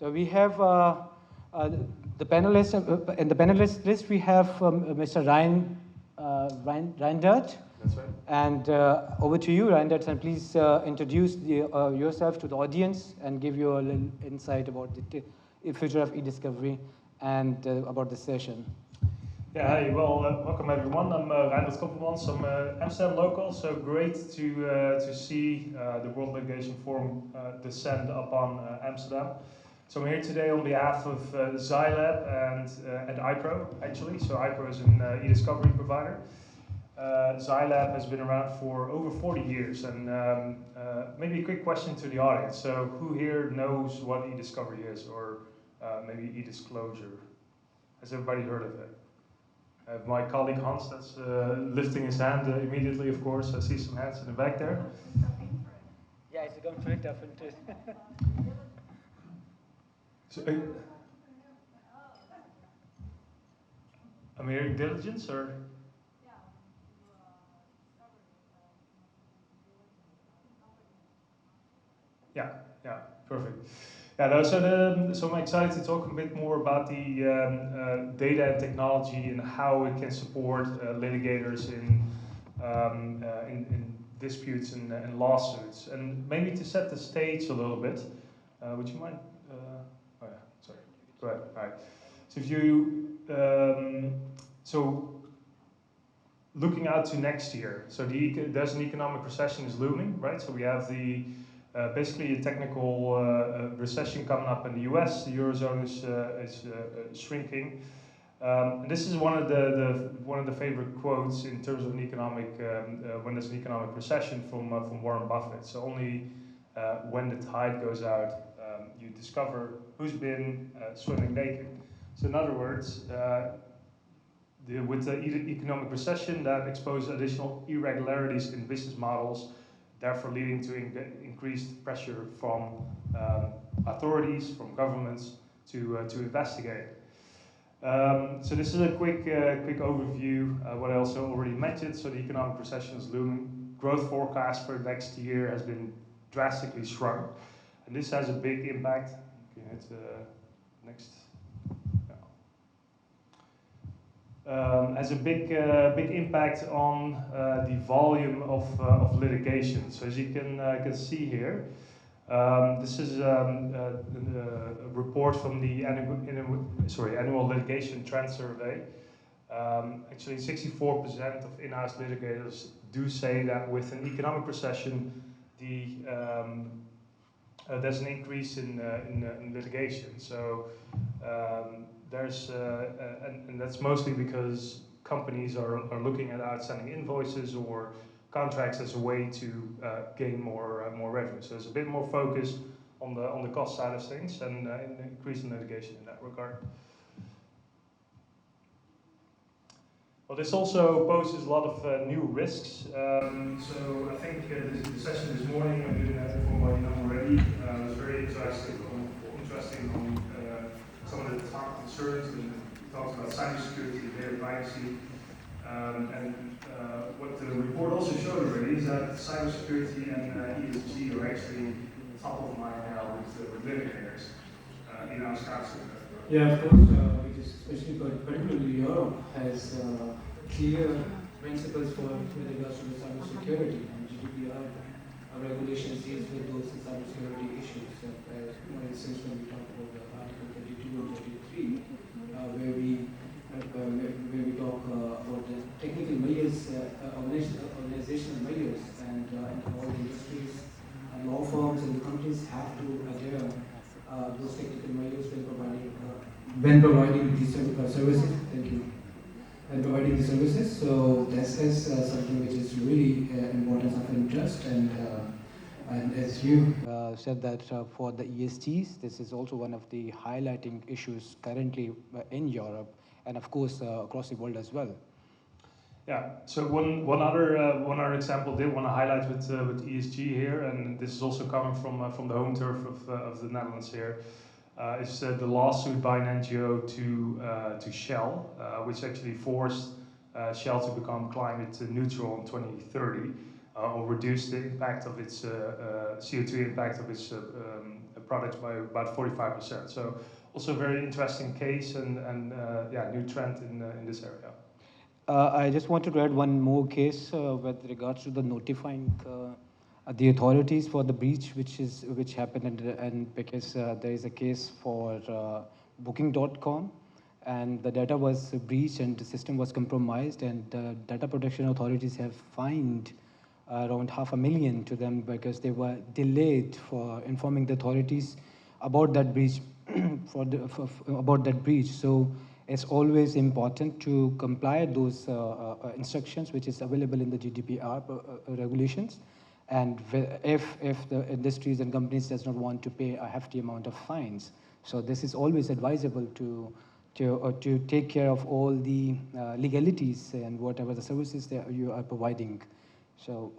So we have the panelists, in the panelist list we have Mr. Reindert. That's right. And over to you, Reindert, and please introduce yourself to the audience and give you a little insight about the future of e-discovery and about the session. Yeah, hi, well, welcome everyone. I'm Reindert Koppelmans. I'm Amsterdam local, so great to see the World Litigation Forum descend upon Amsterdam. So I'm here today on behalf of Xylab and iPro, actually. So iPro is an e-discovery provider. Xylab has been around for over 40 years, and maybe a quick question to the audience. So who here knows what e-discovery is, or maybe e-disclosure? Has everybody heard of it? My colleague Hans that's lifting his hand immediately, of course. I see some hands in the back there. Yeah, it's a conflict of interest. So, I'm hearing diligence, or? Yeah, perfect. Yeah, no, so I'm excited to talk a bit more about the data and technology and how it can support litigators in disputes and lawsuits. And maybe to set the stage a little bit, would you mind? Oh yeah, sorry. Go ahead. All right. So if you looking out to next year, so there's an economic recession is looming, right? So we have basically a technical recession coming up in the US. The Eurozone is shrinking. And this is one of the favorite quotes in terms of an economic when there's an economic recession from Warren Buffett. So only when the tide goes out, you discover who's been swimming naked. So in other words, with the economic recession, that exposes additional irregularities in business models, therefore leading to increased pressure from authorities, from governments to investigate. So this is a quick overview. What I also already mentioned. So the economic recession is looming. Growth forecast for next year has been drastically shrunk, and this has a big impact. Can you hit next? Has a big impact on the volume of litigation. So as you can see here, this is a report from the annual litigation trend survey. Actually, 64% of in-house litigators do say that with an economic recession, there's an increase in litigation. So and that's mostly because companies are looking at outstanding invoices or contracts as a way to gain more revenue. So there's a bit more focus on the cost side of things and increase in litigation in that regard. Well, this also poses a lot of new risks. So I think the session this morning, I didn't have it for already, was very interesting on some of the top concerns, and talks about cybersecurity, data privacy, and what the report also showed already is that cybersecurity and ESG are actually top of mind now with litigators in our council. Yeah, of course, because especially particularly Europe has clear principles with regards to the cybersecurity, and GDPR regulations deals with those cybersecurity issues. For instance, when we talk about the Article 32 and 33, where we talk about the technical measures, organizational measures, and all the industries and law firms and companies have to adhere those technical measures when providing these services. Thank you. And providing the services. So this is something which is really important of interest, and as you said that for the ESTs, this is also one of the highlighting issues currently in Europe, and of course across the world as well. Yeah. So one other example they want to highlight with ESG here, and this is also coming from the home turf of the Netherlands here. Is the lawsuit by an NGO to Shell, which actually forced Shell to become climate neutral in 2030, or reduce the impact of its CO2 impact of its products by about 45%. So also a very interesting case and yeah, new trend in this area. I just wanted to add one more case with regards to the notifying the authorities for the breach which happened, and because there is a case for Booking.com, and the data was breached and the system was compromised, and data protection authorities have fined around $500,000 to them because they were delayed for informing the authorities about that breach. About that breach. So it's always important to comply those instructions which is available in the GDPR regulations. And if the industries and companies does not want to pay a hefty amount of fines, so this is always advisable to take care of all the legalities and whatever the services that you are providing. So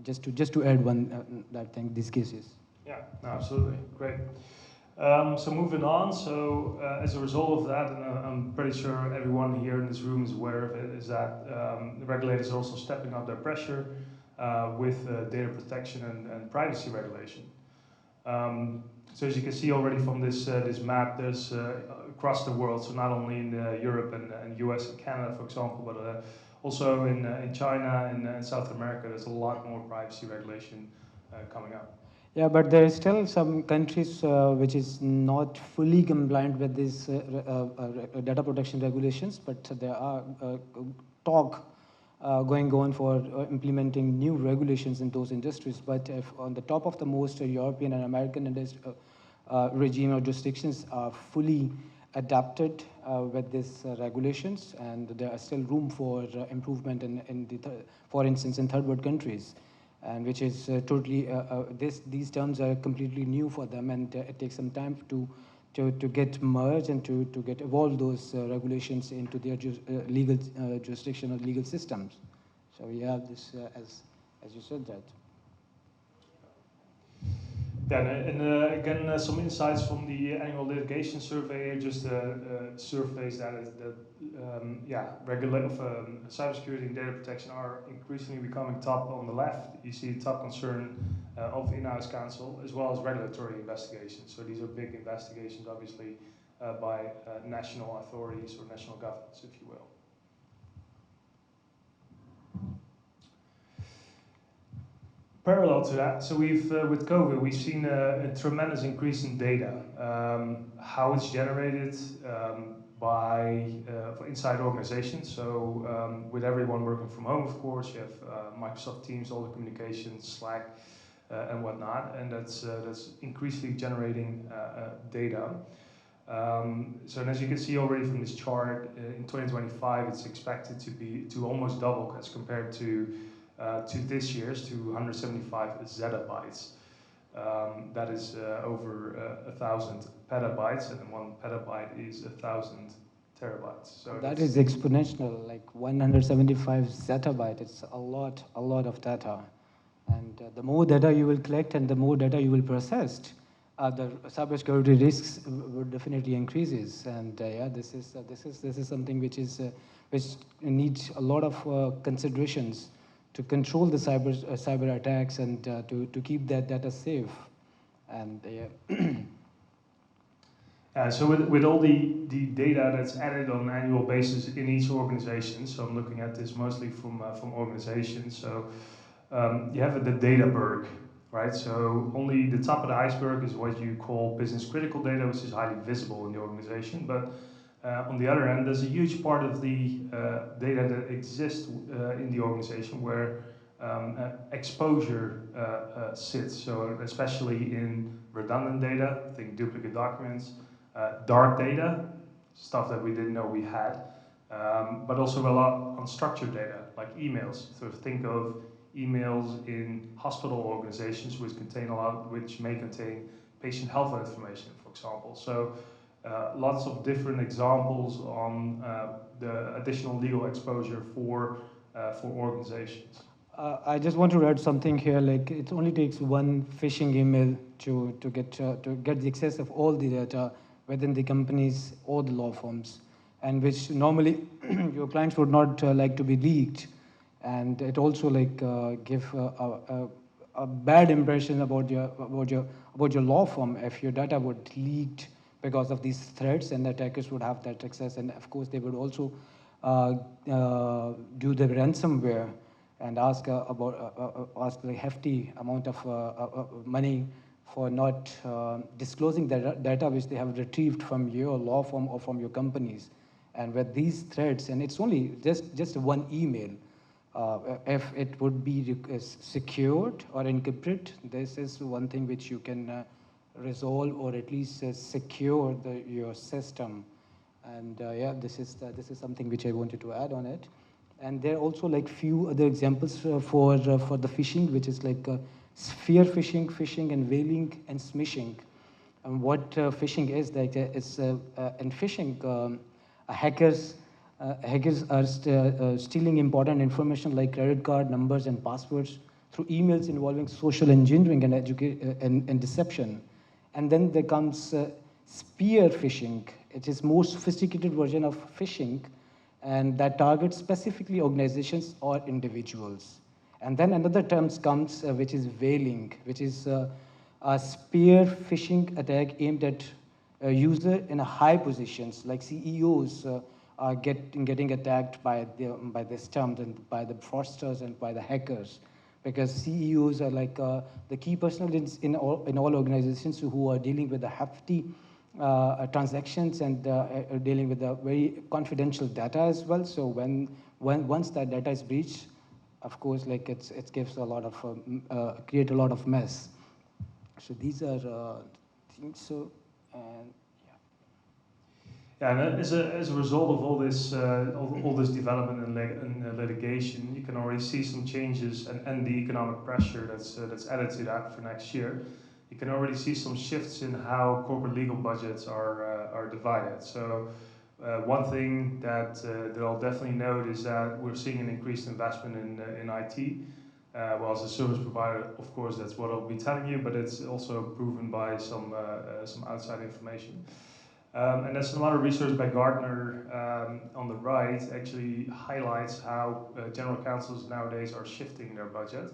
just to add one that thing, these cases. Yeah, no, absolutely, great. So moving on, so as a result of that, and I'm pretty sure everyone here in this room is aware of it, is that the regulators are also stepping up their pressure with data protection and privacy regulation. So as you can see already from this map, there's across the world, so not only in Europe and US and Canada, for example, but also in China and South America, there's a lot more privacy regulation coming up. Yeah, but there is still some countries which is not fully compliant with these data protection regulations, but there are talk going on for implementing new regulations in those industries. But if on the top of the most European and American regime or jurisdictions are fully adapted with these regulations, and there are still room for improvement for instance, in third world countries. And which is totally, these terms are completely new for them, and it takes some time to get merged and to get evolve those regulations into their legal jurisdiction or legal systems. So we have this, as you said that. Yeah, and again, some insights from the annual litigation survey, just surveys that cybersecurity and data protection are increasingly becoming top on the left. You see top concern of in-house counsel as well as regulatory investigations. So these are big investigations, obviously, by national authorities or national governments, if you will. Parallel to that, so we've with COVID, we've seen a tremendous increase in data. How it's generated for inside organizations. So with everyone working from home, of course, you have Microsoft Teams, all the communications, Slack, and whatnot, and that's increasingly generating data. So as you can see already from this chart, in 2025, it's expected to almost double as compared to this year's, to 175 zettabytes. That is over 1,000 petabytes, and 1 petabyte is 1,000 terabytes. So that is exponential, like 175 zettabyte. It's a lot of data, and the more data you will collect and the more data you will process, the cybersecurity risks will definitely increases. And yeah, this is something which needs a lot of considerations to control the cyber attacks and to keep that data safe. And so with all the data that's added on an annual basis in each organization, so I'm looking at this mostly from organizations. So you have the data berg, right? So only the top of the iceberg is what you call business critical data, which is highly visible in the organization. But on the other end, there's a huge part of the data that exists in the organization where exposure sits. So especially in redundant data, think duplicate documents, dark data, stuff that we didn't know we had, but also a lot unstructured data, like emails. So think of emails in hospital organizations which may contain patient health information, for example. So lots of different examples on the additional legal exposure for organizations. I just want to add something here. Like, it only takes one phishing email to get the access of all the data within the companies or the law firms, and which normally your clients would not like to be leaked. And it also give a bad impression about your law firm if your data would leaked because of these threats, and the attackers would have that access, and of course they would also do the ransomware and ask ask a hefty amount of money for not disclosing the data which they have retrieved from your law firm or from your companies. And with these threats, and it's only just one email, if it would be secured or encrypted, this is one thing which you can resolve or at least secure your system. And yeah, this is something which I wanted to add on it. And there are also like few other examples for the phishing, which is like spear phishing, phishing and whaling and smishing. And what phishing is, like it's in phishing, hackers are stealing important information like credit card numbers and passwords through emails involving social engineering and and deception. And then there comes spear phishing. It is more sophisticated version of phishing, and that targets specifically organizations or individuals. And then another term comes, which is whaling, which is a spear phishing attack aimed at a user in a high positions, like CEOs are getting attacked by this term and by the fraudsters and by the hackers, because CEOs are like the key personnel in all organizations who are dealing with the hefty transactions and dealing with the very confidential data as well. So once that data is breached, of course, like it gives a lot of create a lot of mess. So these are things. So and yeah, and as a result of all this all this development in litigation, you can already see some changes and the economic pressure that's added to that for next year. You can already see some shifts in how corporate legal budgets are divided. So one thing that I'll definitely note is that we're seeing an increased investment in IT. Well, as a service provider, of course, that's what I'll be telling you, but it's also proven by some outside information. And there's some other research by Gartner on the right actually highlights how general counsels nowadays are shifting their budget.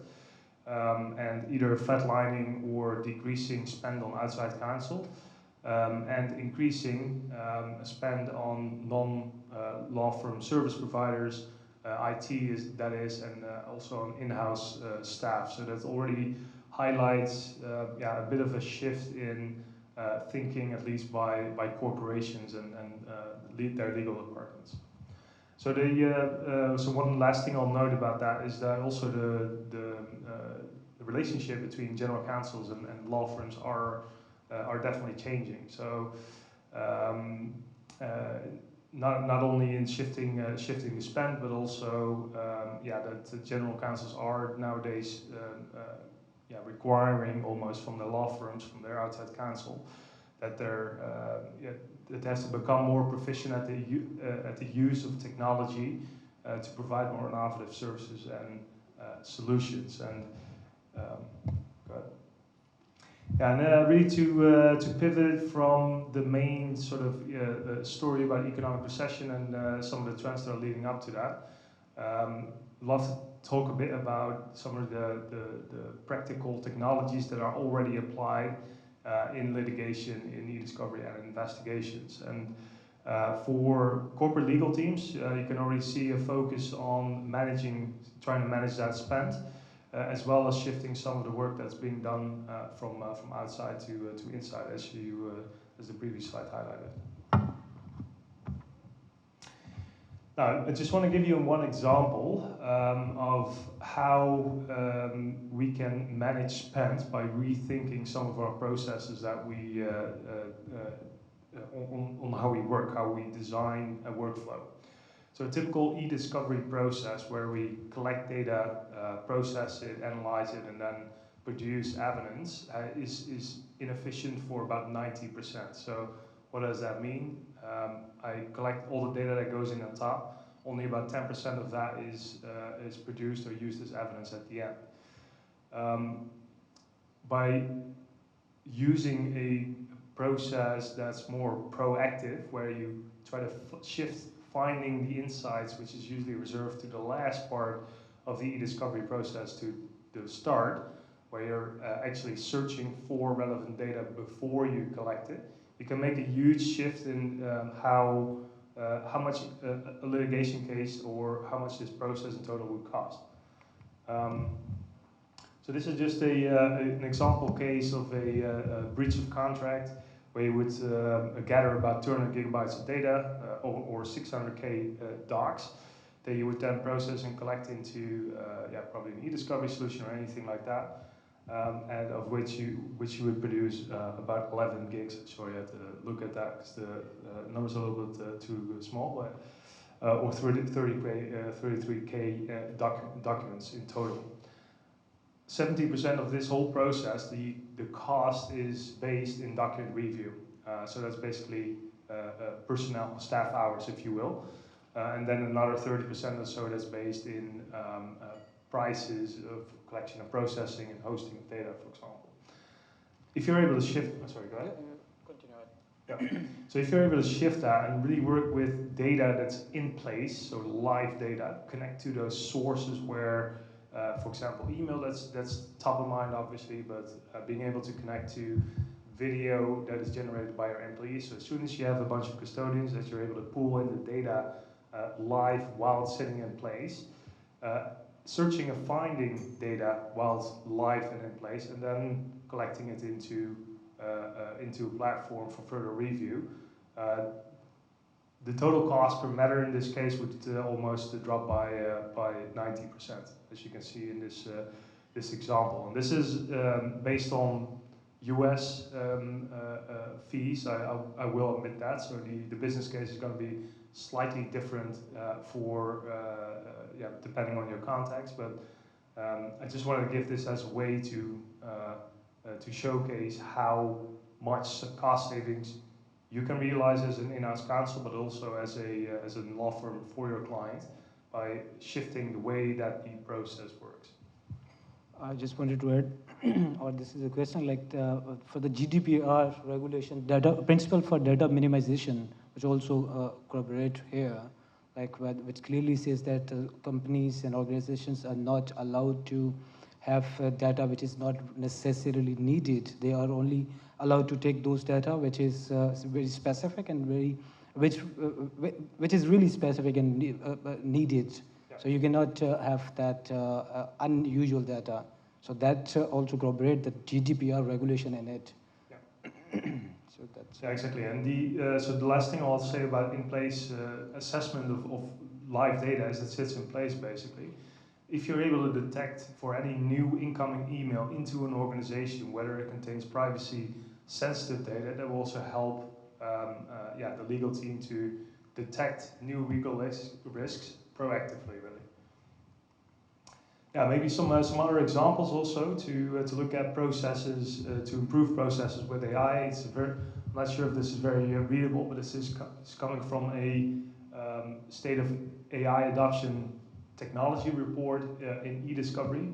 And either flatlining or decreasing spend on outside counsel, and increasing spend on non-law firm service providers, IT and also on in-house staff. So that already highlights a bit of a shift in thinking, at least by corporations and their legal departments. So so one last thing I'll note about that is that also the relationship between general counsels and law firms are definitely changing. So not only in shifting the spend, but also that the general counsels are nowadays requiring almost from the law firms, from their outside counsel, that it has to become more proficient at the use of technology to provide more innovative services and solutions. And go ahead. Yeah, and really to pivot from the main sort of story about economic recession and some of the trends that are leading up to that, I'd love to talk a bit about some of the practical technologies that are already applied in litigation, in e-discovery and investigations. And for corporate legal teams, you can already see a focus on trying to manage that spend, as well as shifting some of the work that's being done from outside to inside, as the previous slide highlighted. Now, I just want to give you one example of how we can manage spend by rethinking some of our processes that we on how we work, how we design a workflow. So a typical e-discovery process where we collect data, process it, analyze it, and then produce evidence is inefficient for about 90%. So what does that mean? I collect all the data that goes in on top. Only about 10% of that is produced or used as evidence at the end. By using a process that's more proactive, where you try to shift finding the insights, which is usually reserved to the last part of the e-discovery process to the start, where you're actually searching for relevant data before you collect it, you can make a huge shift in how much a litigation case or how much this process in total would cost. So this is just an example case of a breach of contract where you would gather about 200 gigabytes of data or 600K docs that you would then process and collect into probably an EDiscovery solution or anything like that, and of which you would produce about 11 gigs. Sorry, I had to look at that because the numbers are a little bit too small, but or 33K documents in total. 70% of this whole process, the cost is based in document review. So that's basically personnel, staff hours, if you will. And then another 30% or so that's based in prices of collection and processing and hosting of data, for example. If you're able to shift, sorry, go ahead. Continue. Yeah. So if you're able to shift that and really work with data that's in place, so live data, connect to those sources where, for example, email, that's top of mind, obviously, but being able to connect to video that is generated by your employees. So as soon as you have a bunch of custodians that you're able to pull in the data live while it's sitting in place, searching and finding data while it's live and in place, and then collecting it into a platform for further review. The total cost per matter in this case would almost drop by 90%, as you can see in this example. And this is based on US fees. I will admit that. So the business case is going to be slightly different depending on your context. But I just wanted to give this as a way to showcase how much cost savings you can realize as an in-house counsel, but also as a law firm for your client by shifting the way that the process works. I just wanted to add, or this is a question like for the GDPR regulation, principle for data minimization, which also corroborate here, like which clearly says that companies and organizations are not allowed to have data which is not necessarily needed. They are only allowed to take those data which is very specific and which is really specific and needed. Yeah. So you cannot have that unusual data. So that also corroborates the GDPR regulation in it. Yeah. So that's exactly. And so the last thing I'll say about in-place assessment of live data is it sits in place basically. If you're able to detect for any new incoming email into an organization, whether it contains privacy-sensitive data, that will also help the legal team to detect new legal risks proactively, really. Yeah, maybe some other examples also to look at processes, to improve processes with AI. I'm not sure if this is very readable, but this is coming from a state of AI adoption technology report in EDiscovery.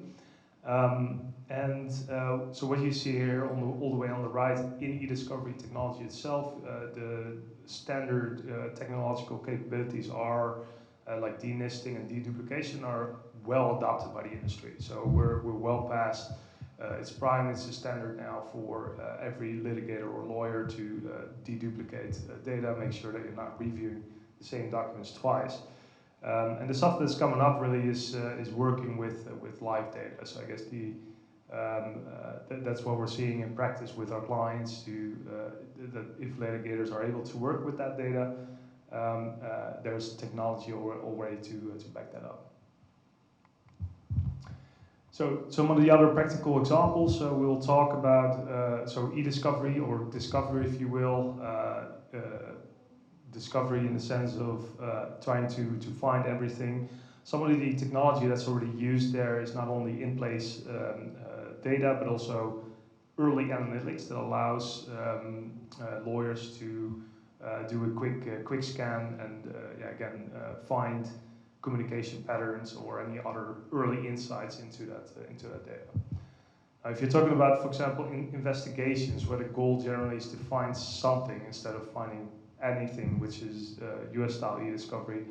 So what you see here all the way on the right in EDiscovery technology itself, the standard technological capabilities are like denisting and deduplication are well adopted by the industry. So we're well past its prime. It's a standard now for every litigator or lawyer to deduplicate data, make sure that you're not reviewing the same documents twice. And the stuff that's coming up really is working with live data. So I guess that's what we're seeing in practice with our clients. That if litigators are able to work with that data, there's technology already to back that up. So some of the other practical examples. So we'll talk about EDiscovery or discovery, if you will. Discovery in the sense of trying to find everything. Some of the technology that's already used there is not only in-place data, but also early analytics that allows lawyers to do a quick scan and find communication patterns or any other early insights into that data. If you're talking about, for example, investigations, where the goal generally is to find something instead of finding anything, which is US style e-discovery,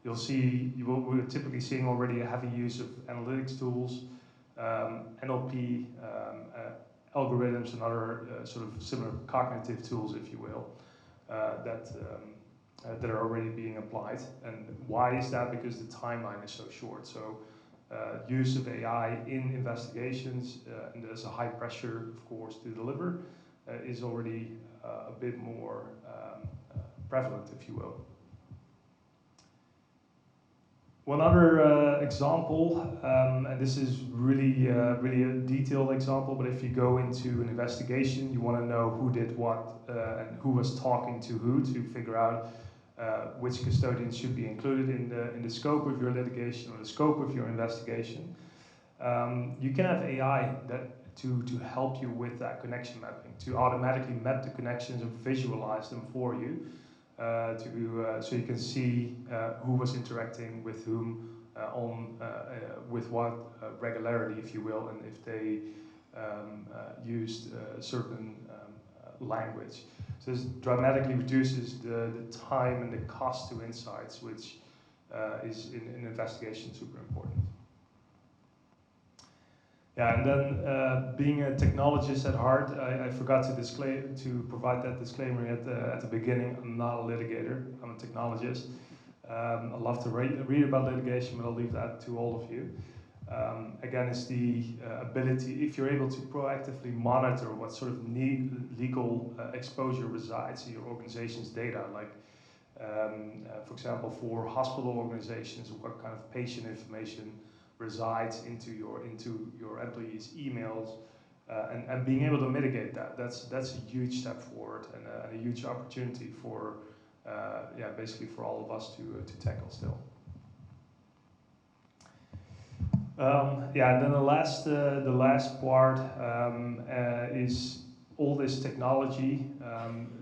we're typically seeing already a heavy use of analytics tools, NLP, algorithms, and other sort of similar cognitive tools, if you will, that are already being applied. And why is that? Because the timeline is so short. So use of AI in investigations, and there's a high pressure, of course, to deliver, is already a bit more prevalent, if you will. One other example, and this is really a detailed example, but if you go into an investigation, you want to know who did what and who was talking to who to figure out which custodians should be included in the scope of your litigation or the scope of your investigation. You can have AI to help you with that connection mapping, to automatically map the connections and visualize them for you. So you can see who was interacting with whom with what regularity, if you will, and if they used certain language. So this dramatically reduces the time and the cost to insights, which is in investigation super important. Yeah, and then being a technologist at heart, I forgot to provide that disclaimer at the beginning. I'm not a litigator, I'm a technologist. I love to read about litigation, but I'll leave that to all of you. Again, it's the ability, if you're able to proactively monitor what sort of legal exposure resides in your organization's data, like for example, for hospital organizations, what kind of patient information resides into your employees' emails, and being able to mitigate that's a huge step forward and a huge opportunity for basically for all of us to tackle still. And then the last part is all this technology.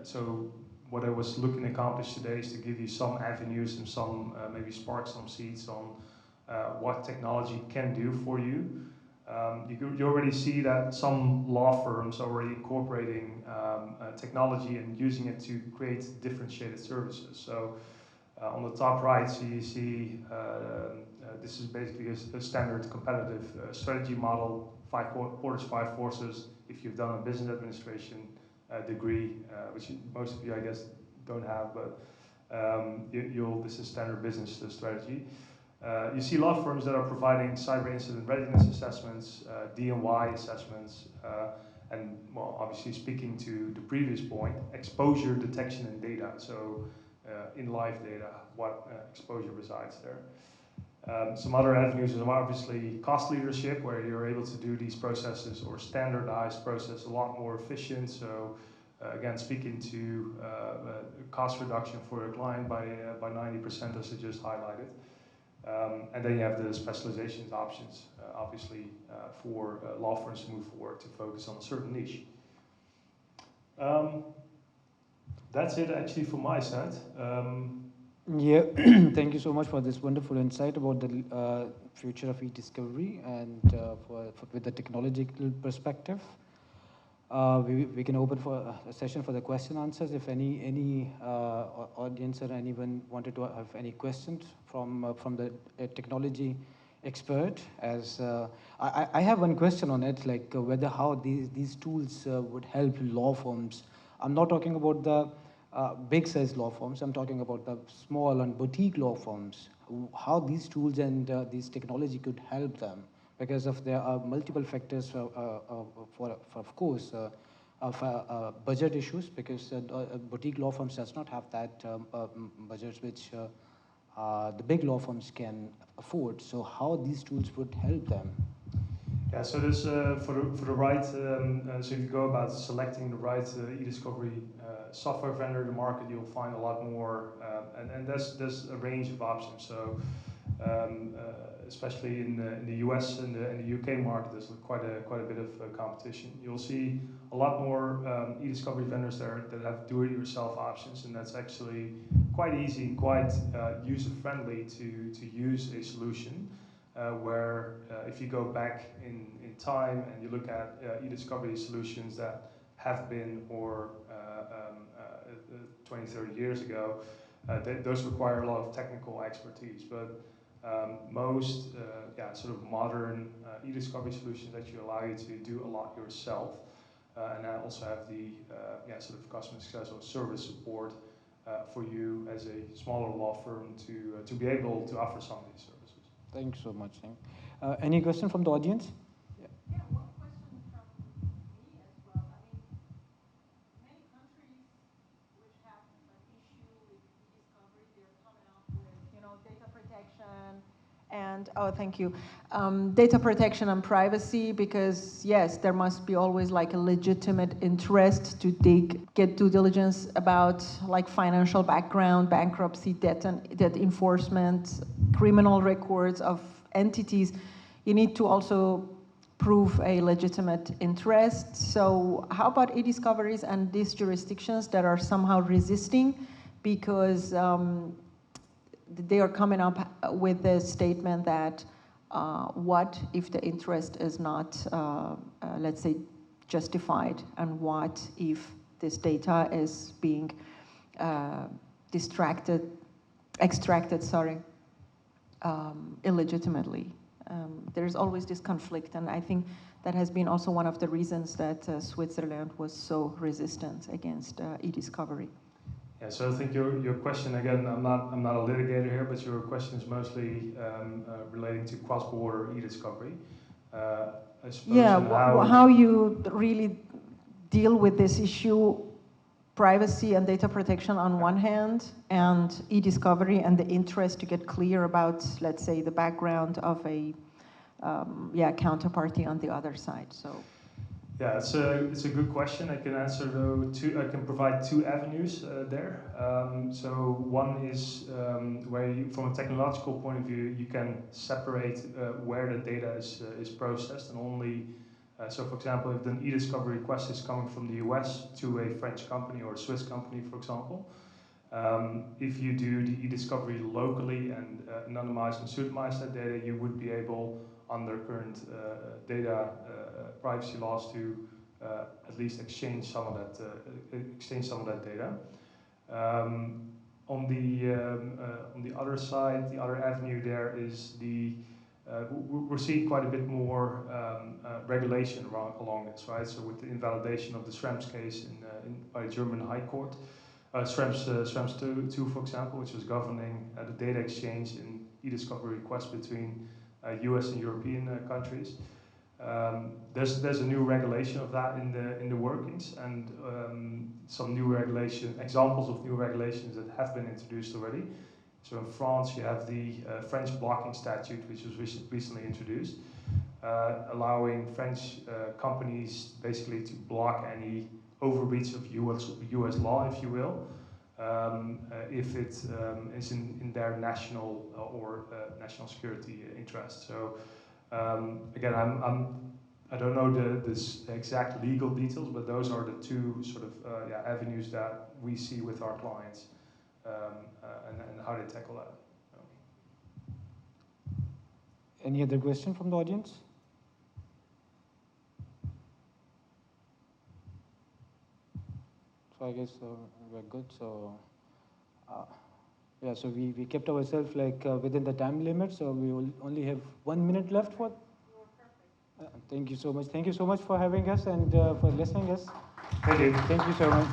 So what I was looking to accomplish today is to give you some avenues and some maybe spark some seeds on what technology can do for you. You already see that some law firms are already incorporating technology and using it to create differentiated services. So on the top right, so you see this is basically a standard competitive strategy model, 5 quarters, 5 forces. If you've done a business administration degree, which most of you, I guess, don't have, but this is standard business strategy. You see law firms that are providing cyber incident readiness assessments, D&Y assessments, and well, obviously speaking to the previous point, exposure detection and data. So in live data, what exposure resides there. Some other avenues are obviously cost leadership, where you're able to do these processes or standardized process a lot more efficient. So again, speaking to cost reduction for a client by 90%, as I just highlighted. And then you have the specializations options, obviously, for law firms to move forward to focus on a certain niche. That's it actually from my side. Yeah, thank you so much for this wonderful insight about the future of e-discovery and with the technological perspective. We can open for a session for the question answers. If any audience or anyone wanted to have any questions from the technology expert, as I have one question on it, like whether how these tools would help law firms. I'm not talking about the big size law firms. I'm talking about the small and boutique law firms. How these tools and these technology could help them. Because there are multiple factors for of course, budget issues, because boutique law firms does not have that budgets which the big law firms can afford. So how these tools would help them? Yeah, so there's for the right, so if you go about selecting the right e-discovery software vendor in the market, you'll find a lot more, and there's a range of options. So especially in the US and the UK market, there's quite a bit of competition. You'll see a lot more e-discovery vendors there that have do-it-yourself options, and that's actually quite easy, quite user-friendly to use a solution. Where if you go back in time and you look at e-discovery solutions that have been 20, 30 years ago, those require a lot of technical expertise. But Most sort of modern e-discovery solutions actually allow you to do a lot yourself, and I also have the sort of customer success or service support for you as a smaller law firm to be able to offer some of these services. Thank you so much. Any question from the audience? Yeah, one question from me as well. I mean, many countries which have an issue with e-discovery, they're coming up with, data protection and, thank you, data protection and privacy, because yes, there must be always like a legitimate interest to get due diligence about like financial background, bankruptcy, debt enforcement, criminal records of entities. You need to also prove a legitimate interest. So how about e-discoveries and these jurisdictions that are somehow resisting because they are coming up with the statement that what if the interest is not, let's say, justified, and what if this data is being extracted, illegitimately. There's always this conflict, and I think that has been also one of the reasons that Switzerland was so resistant against e-discovery. Yeah, so I think your question, again, I'm not a litigator here, but your question is mostly relating to cross-border e-discovery. I suppose, yeah, how you really deal with this issue, privacy and data protection on one hand, and e-discovery and the interest to get clear about, let's say, the background of a counterparty on the other side. So. Yeah, it's a good question. I can answer I can provide two avenues there. So one is where you, from a technological point of view, you can separate where the data is processed, and only so for example, if an e-discovery request is coming from the US to a French company or a Swiss company, for example, if you do the e-discovery locally and anonymize and pseudonymize that data, you would be able, under current data privacy laws, to at least exchange some of that data. On the other side, the other avenue there is we're seeing quite a bit more regulation along this, right? So with the invalidation of the Schrems case by the German High Court, Schrems 2, for example, which was governing the data exchange in e-discovery requests between US and European countries. There's a new regulation of that in the workings, and some new examples of new regulations that have been introduced already. So in France, you have the French blocking statute, which was recently introduced, allowing French companies basically to block any overreach of US law, if you will, if it is in their national or national security interest. So again, I don't know the exact legal details, but those are the two sort of avenues that we see with our clients, and how they tackle that. Any other question from the audience? So I guess we're good. So so we kept ourselves like within the time limit. So we will only have 1 minute left for. Thank you so much. Thank you so much for having us and for listening us. Thank you. Thank you so much.